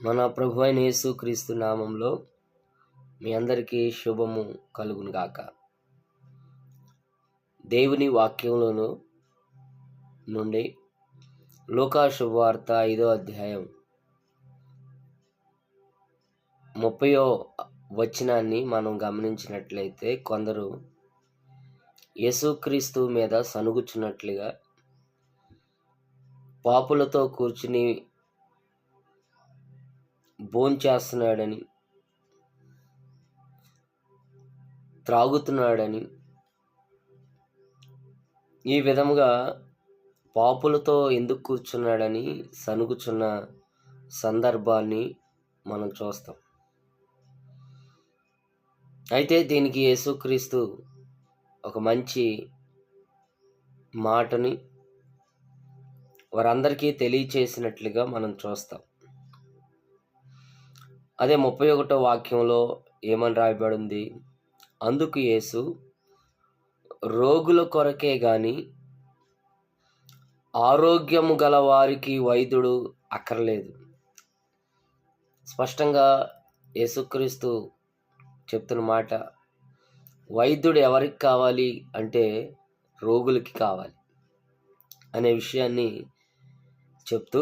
మన ప్రభు అయిన యేసుక్రీస్తు నామంలో మీ అందరికీ శుభము కలుగును గాక. దేవుని వాక్యంలోను నుండి లూకా శుభవార్త 5వ అధ్యాయం 30వ వచనాన్ని మనం గమనించినట్లయితే, కొందరు యేసుక్రీస్తు మీద సనుగుచున్నట్లుగా పాపులతో కూర్చుని భోంచేస్తున్నాడని, త్రాగుతున్నాడని, ఈ విధముగా పాపులతో ఎందుకు కూర్చున్నాడని సనుగుచున్న సందర్భాన్ని మనం చూస్తాం. అయితే దీనికి యేసుక్రీస్తు ఒక మంచి మాటని వారందరికీ తెలియచేసినట్లుగా మనం చూస్తాం. అదే 31వ వాక్యంలో ఏమని రాయబడింది? అందుకు యేసు, రోగుల కొరకే గాని ఆరోగ్యము గల వారికి వైద్యుడు అక్కర్లేదు. స్పష్టంగా యేసుక్రీస్తు చెప్తున్న మాట, వైద్యుడు ఎవరికి కావాలి అంటే రోగులకి కావాలి అనే విషయాన్ని చెప్తూ,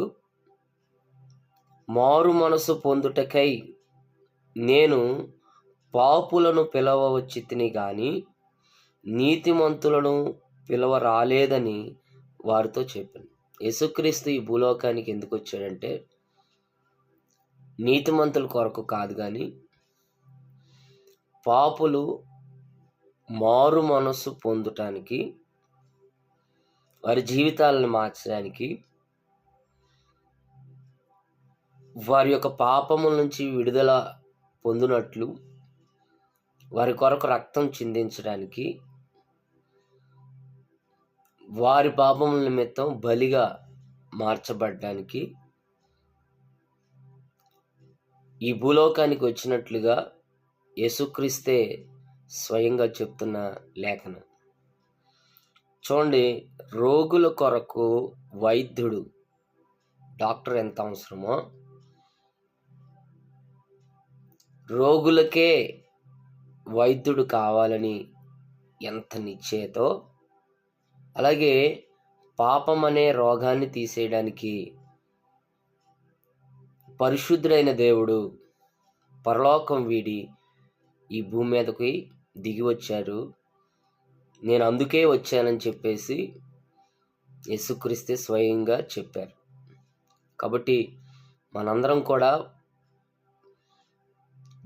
మారు మనసు పొందుటకై నేను పాపులను పిలవవచ్చితిని గాని నీతిమంతులను పిలవ రాలేదని వారితో చెప్పాను. యేసుక్రీస్తు ఈ భూలోకానికి ఎందుకు వచ్చాడంటే నీతిమంతుల కొరకు కాదు, కానీ పాపులు మారు మనసు పొందుటానికి, వారి జీవితాలను మార్చడానికి, వారి యొక్క పాపముల నుంచి విడుదల పొందినట్లు వారి కొరకు రక్తం చిందించడానికి, వారి పాపముల నిమిత్తం బలిగా మార్చబడ్డానికి ఈ భూలోకానికి వచ్చినట్లుగా యేసుక్రీస్తే స్వయంగా చెప్తున్న లేఖనం. చూడండి, రోగుల కొరకు వైద్యుడు, డాక్టర్ ఎంత అవసరమో, రోగులకే వైద్యుడు కావాలని ఎంత నిశ్చయతో, అలాగే పాపం అనే రోగాన్ని తీసేయడానికి పరిశుద్ధుడైన దేవుడు పరలోకం వీడి ఈ భూమి మీదకి దిగి వచ్చారు. నేను అందుకే వచ్చానని చెప్పేసి యేసుక్రీస్తే స్వయంగా చెప్పారు. కాబట్టి మనందరం కూడా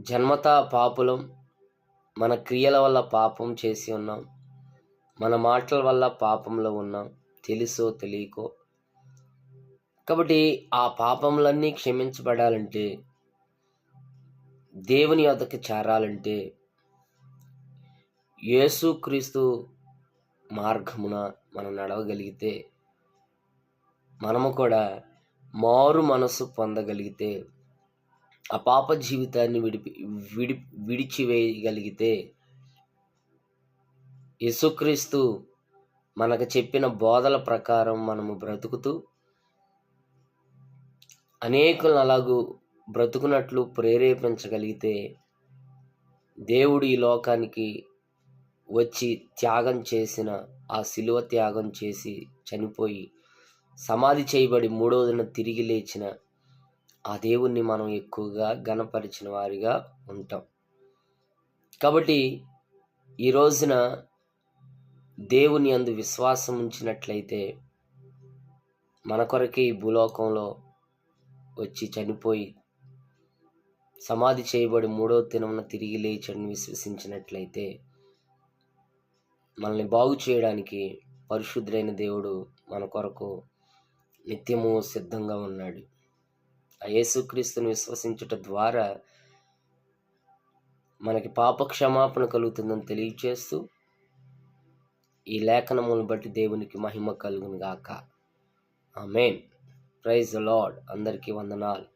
జన్మతా పాపులం. మన క్రియల వల్ల పాపం చేసి ఉన్నాం, మన మాటల వల్ల పాపంలో ఉన్నాం, తెలుసో తెలియకో. కాబట్టి ఆ పాపములన్నీ క్షమించబడాలంటే, దేవుని యొద్దకు చేరాలంటే, యేసుక్రీస్తు మార్గమున మనం నడవగలిగితే, మనము కూడా మారు మనసు పొందగలిగితే, ఆ పాప జీవితాన్ని విడిచివేయగలిగితే, యేసుక్రీస్తు మనకు చెప్పిన బోధల ప్రకారం మనము బ్రతుకుతూ అనేకులను అలాగూ బ్రతుకున్నట్లు ప్రేరేపించగలిగితే, దేవుడు ఈ లోకానికి వచ్చి త్యాగం చేసిన, ఆ శిలువ త్యాగం చేసి చనిపోయి సమాధి చేయబడి 3వ దినం తిరిగి లేచిన ఆ దేవుణ్ణి మనం ఎక్కువగా ఘనపరిచిన వారిగా ఉంటాం. కాబట్టి ఈ రోజున దేవుని యందు విశ్వాసం ఉంచినట్లయితే, మన కొరకే ఈ భూలోకంలో వచ్చి చనిపోయి సమాధి చేయబడి 3వ దినమున తిరిగి లేచని విశ్వసించినట్లయితే, మనల్ని బాగు చేయడానికి పరిశుద్ధుడైన దేవుడు మన కొరకు నిత్యము సిద్ధంగా ఉన్నాడు. ఆ యేసుక్రీస్తుని విశ్వసించుట ద్వారా మనకి పాప క్షమాపణ కలుగుతుందని తెలియచేస్తూ, ఈ లేఖనములను బట్టి దేవునికి మహిమ కలుగును గాక. ఆమేన్. Praise the Lord. అందరికీ వందనాలు.